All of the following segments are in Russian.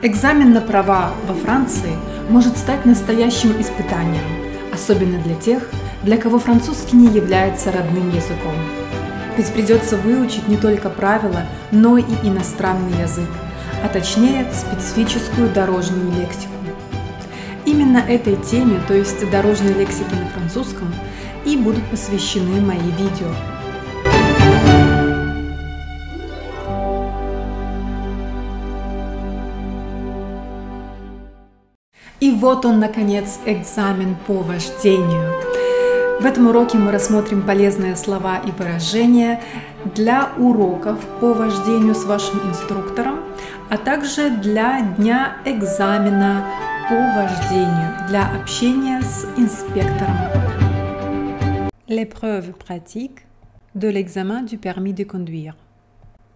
Экзамен на права во Франции может стать настоящим испытанием, особенно для тех, для кого французский не является родным языком. Ведь придется выучить не только правила, но и иностранный язык, а точнее специфическую дорожную лексику. Именно этой теме, то есть дорожной лексике на французском, и будут посвящены мои видео. И вот он, наконец, экзамен по вождению. В этом уроке мы рассмотрим полезные слова и выражения для уроков по вождению с вашим инструктором, а также для дня экзамена по вождению, для общения с инспектором. L'épreuve pratique de l'examen du permis de conduire.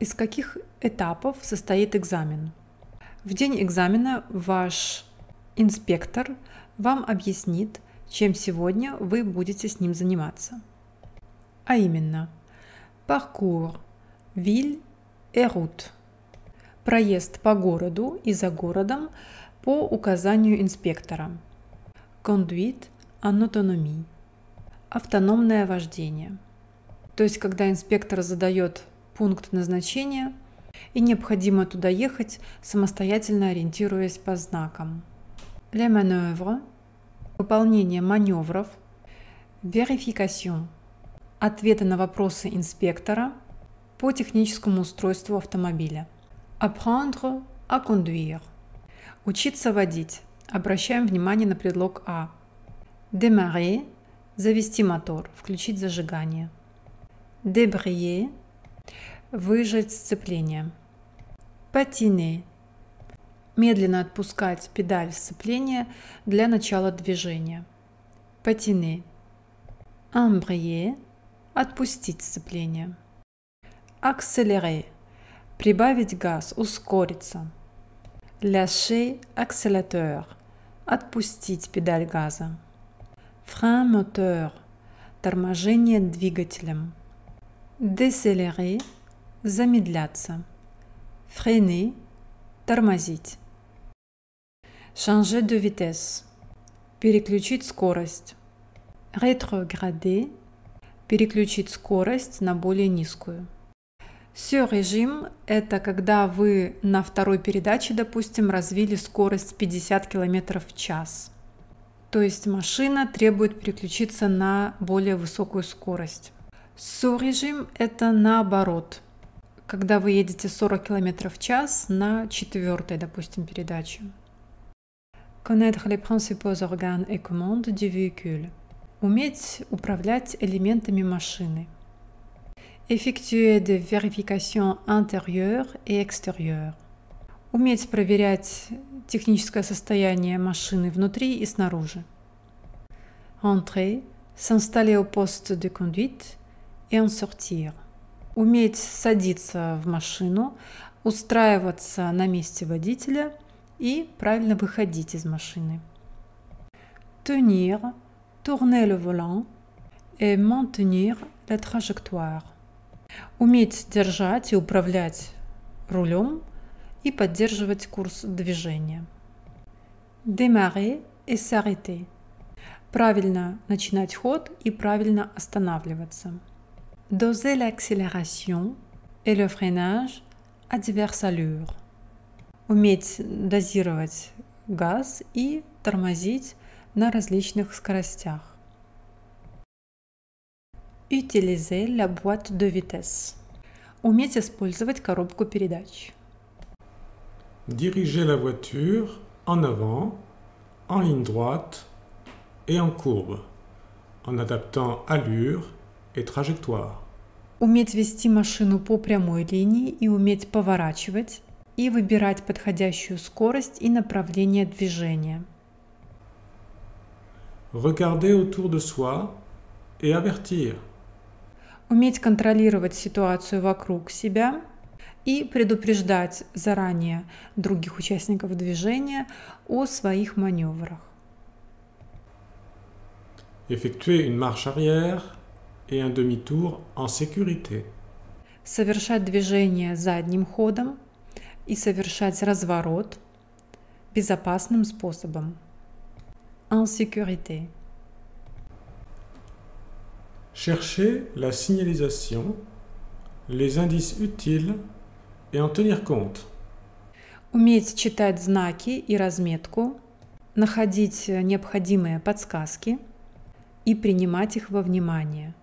Из каких этапов состоит экзамен? В день экзамена ваш инспектор вам объяснит, чем сегодня вы будете с ним заниматься. А именно, parcours, ville et route. Проезд по городу и за городом по указанию инспектора. Conduite en autonomie. Автономное вождение. То есть, когда инспектор задает пункт назначения, и необходимо туда ехать, самостоятельно ориентируясь по знакам. Les manœuvres. Выполнение маневров. Vérification. Ответы на вопросы инспектора по техническому устройству автомобиля. Apprendre à conduire. Учиться водить. Обращаем внимание на предлог «а». Démarrer. Завести мотор, включить зажигание. Débrayer. Выжать сцепление. Patiner. Медленно отпускать педаль сцепления для начала движения. Patiner. Embrayer. Отпустить сцепление. Accélérer. Прибавить газ, ускориться. Lâcher accélérateur. Отпустить педаль газа. Frein moteur. Торможение двигателем. Décélérer. Замедляться. Freiner. Тормозить. Changer de vitesse. Переключить скорость. Rétrograder. Переключить скорость на более низкую. Sur régime – это когда вы на второй передаче, допустим, развили скорость 50 км в час. То есть машина требует переключиться на более высокую скорость. Sous régime – это наоборот. Когда вы едете 40 км в час на четвертой, допустим, передаче. Connaître les principaux organes et commandes du véhicule. Уметь управлять элементами машины. Effectuer des vérifications intérieures et extérieures. Уметь проверять техническое состояние машины внутри и снаружи. Entrer, s'installer au poste de conduite et en sortir. Уметь садиться в машину, устраиваться на месте водителя и правильно выходить из машины. Tenir, tourner le volant et maintenir la trajectoire. Уметь держать и управлять рулем и поддерживать курс движения. Démarrer et s'arrêter. Правильно начинать ход и правильно останавливаться. Doser l'accélération et le freinage à diverses allures. Уметь дозировать газ и тормозить на различных скоростях. Utiliser la boîte de vitesse. Уметь использовать коробку передач. Diriger la voiture en avant, en ligne droite et en courbe, en adaptant allure et trajectoire. Уметь вести машину по прямой линии и уметь поворачивать и выбирать подходящую скорость и направление движения. Regarder autour de soi et avertir. Уметь контролировать ситуацию вокруг себя и предупреждать заранее других участников движения о своих маневрах. Effectuer une marche arrière et un demi-tour en sécurité. Совершать движение задним ходом и совершать разворот безопасным способом. En sécurité. Chercher la signalisation, les indices utiles et en tenir compte. Уметь читать знаки и разметку, находить необходимые подсказки и принимать их во внимание.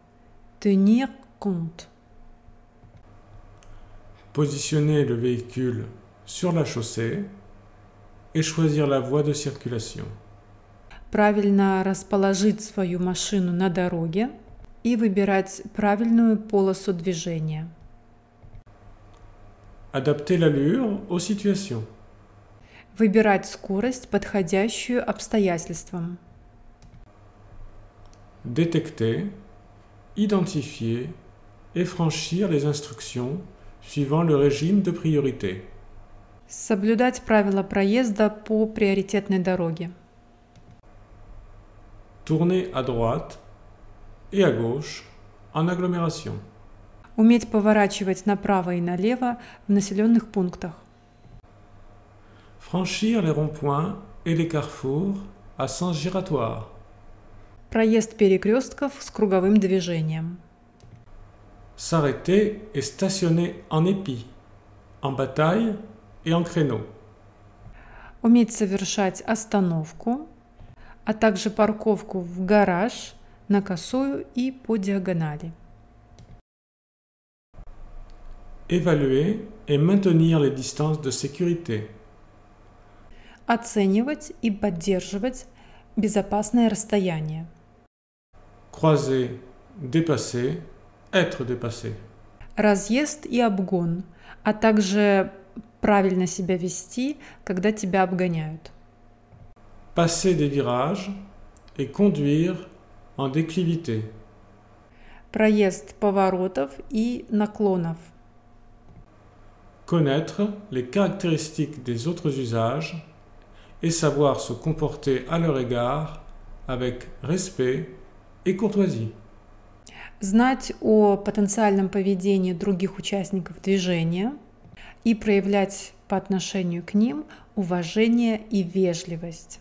Tenir compte. Positionner le véhicule sur la chaussée et choisir la voie de circulation. Правильно расположить свою машину на дороге и выбирать правильную полосу движения. Adapter l'allure aux situations. Выбирать скорость, подходящую обстоятельствам. Détecter, identifier et franchir les instructions suivant le régime de priorité. Соблюдать правила проезда по приоритетной дороге. Tourner à droite et à gauche en agglomération. Уметь поворачивать направо и налево в населенных пунктах. Franchir les ronds-points et les carrefours à sens giratoire. Проезд перекрестков с круговым движением. S'arrêter et stationner en épi, en bataille et en créneau. Уметь совершать остановку, а также парковку в гараж, на косую и по диагонали. Évaluer et maintenir les distances de sécurité. Оценивать и поддерживать безопасное расстояние. Croiser, dépasser, être dépassé. Разъезд и обгон, а также правильно себя вести, когда тебя обгоняют. Passer des virages et conduire en déclivité. Проезд поворотов и наклонов. Connaître les caractéristiques des autres usages et savoir se comporter à leur égard avec respect et courtoisie. Знать о потенциальном поведении других участников движения и проявлять по отношению к ним уважение и вежливость.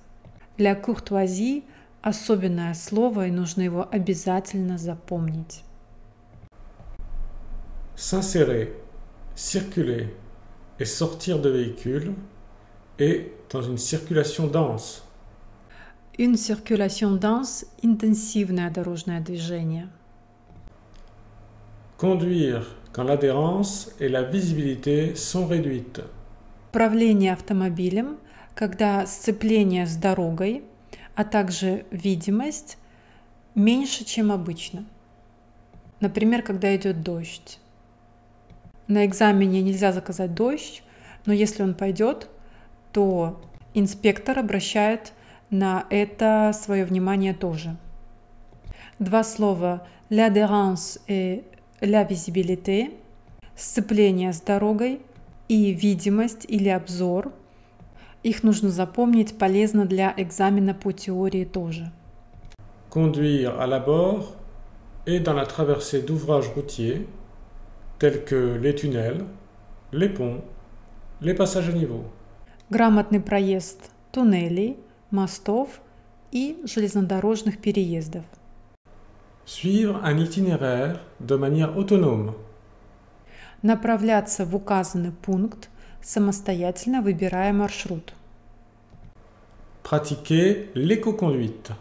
Для courtoisie особенное слово, и нужно его обязательно запомнить. S'insérer, circuler et sortir de véhicule et dans une circulation dense. Une circulation dense – интенсивное дорожное движение. Conduire quand l'adhérence et la visibilité sont réduites. Управление автомобилем, когда сцепление с дорогой, а также видимость меньше, чем обычно. Например, когда идет дождь. На экзамене нельзя заказать дождь, но если он пойдет, то инспектор обращает на это свое внимание тоже. Два слова l'adhérence et la visibilité, сцепление с дорогой и видимость или обзор. Их нужно запомнить, полезно для экзамена по теории тоже. Conduire à l'abord et dans la traversée d'ouvrages routiers tels que les tunnels, les ponts, les passages à niveau. Грамотный проезд туннелей, мостов и железнодорожных переездов. Suivre un itinéraire de manière autonome. Направляться в указанный пункт, самостоятельно выбирая маршрут. Pratiquer l'éco-conduite.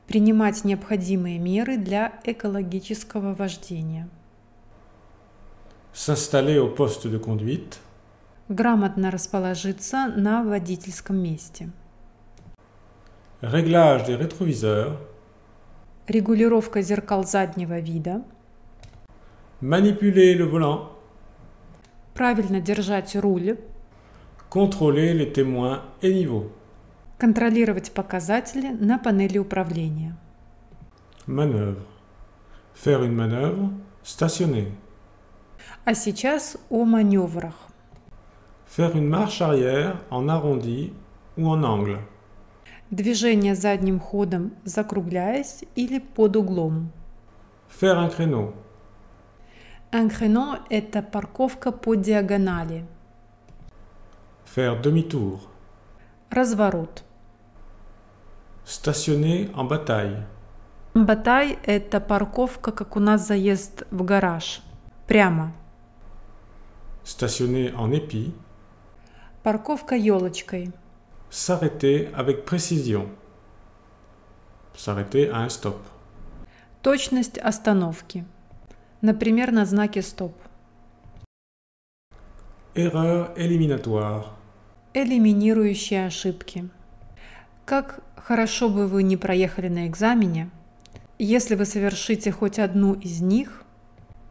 Принимать необходимые меры для экологического вождения. S'installer au poste de conduite. Грамотно расположиться на водительском месте. Réglage des rétroviseurs. Регулировка зеркал заднего вида. Manipuler le volant. Правильно держать руль. Contrôler les témoins et niveaux. Контролировать показатели на панели управления. Manœuvre. Faire une manœuvre. Stationner. А сейчас о маневрах. Faire une marche arrière en arrondi ou en angle. Движение задним ходом, закругляясь или под углом. Faire un créneau. Un créneau – это парковка по диагонали. Faire demi-tour. разворот. Stationner en bataille. Батай – это парковка, как у нас заезд в гараж. Прямо. Stationner en épi. Парковка елочкой. S'arrêter avec précision. S'arrêter à un stop. Точность остановки. Например, на знаке «Стоп». Erreur éliminatoire. Элиминирующие ошибки. Как хорошо бы вы не проехали на экзамене, если вы совершите хоть одну из них,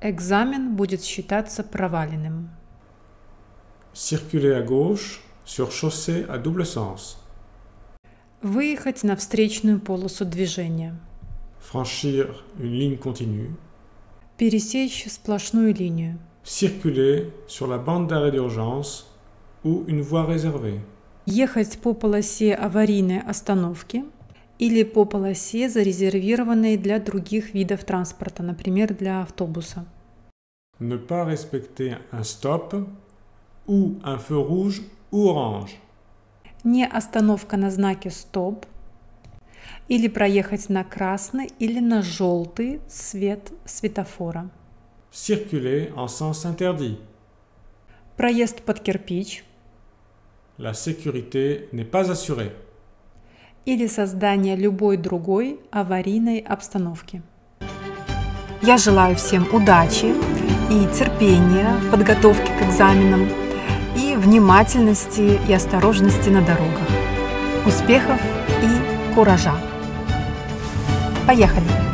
экзамен будет считаться проваленным. Circuler à gauche sur chaussée à double sens. Выехать на встречную полосу движения. Franchir une ligne continue. Пересечь сплошную линию. Circuler sur la bande d'arrêt d'urgence ou une voie réservée. Ехать по полосе аварийной остановки или по полосе, зарезервированной для других видов транспорта, например, для автобуса. Ne pas respecter un stop ou un feu rouge ou orange. Не остановка на знаке «Стоп» или проехать на красный или на желтый свет светофора. Circuler en sens interdit. Проезд под кирпич. La sécurité n'est pas assurée. Или создание любой другой аварийной обстановки. Я желаю всем удачи и терпения в подготовке к экзаменам и внимательности и осторожности на дорогах. Успехов и куража! Поехали!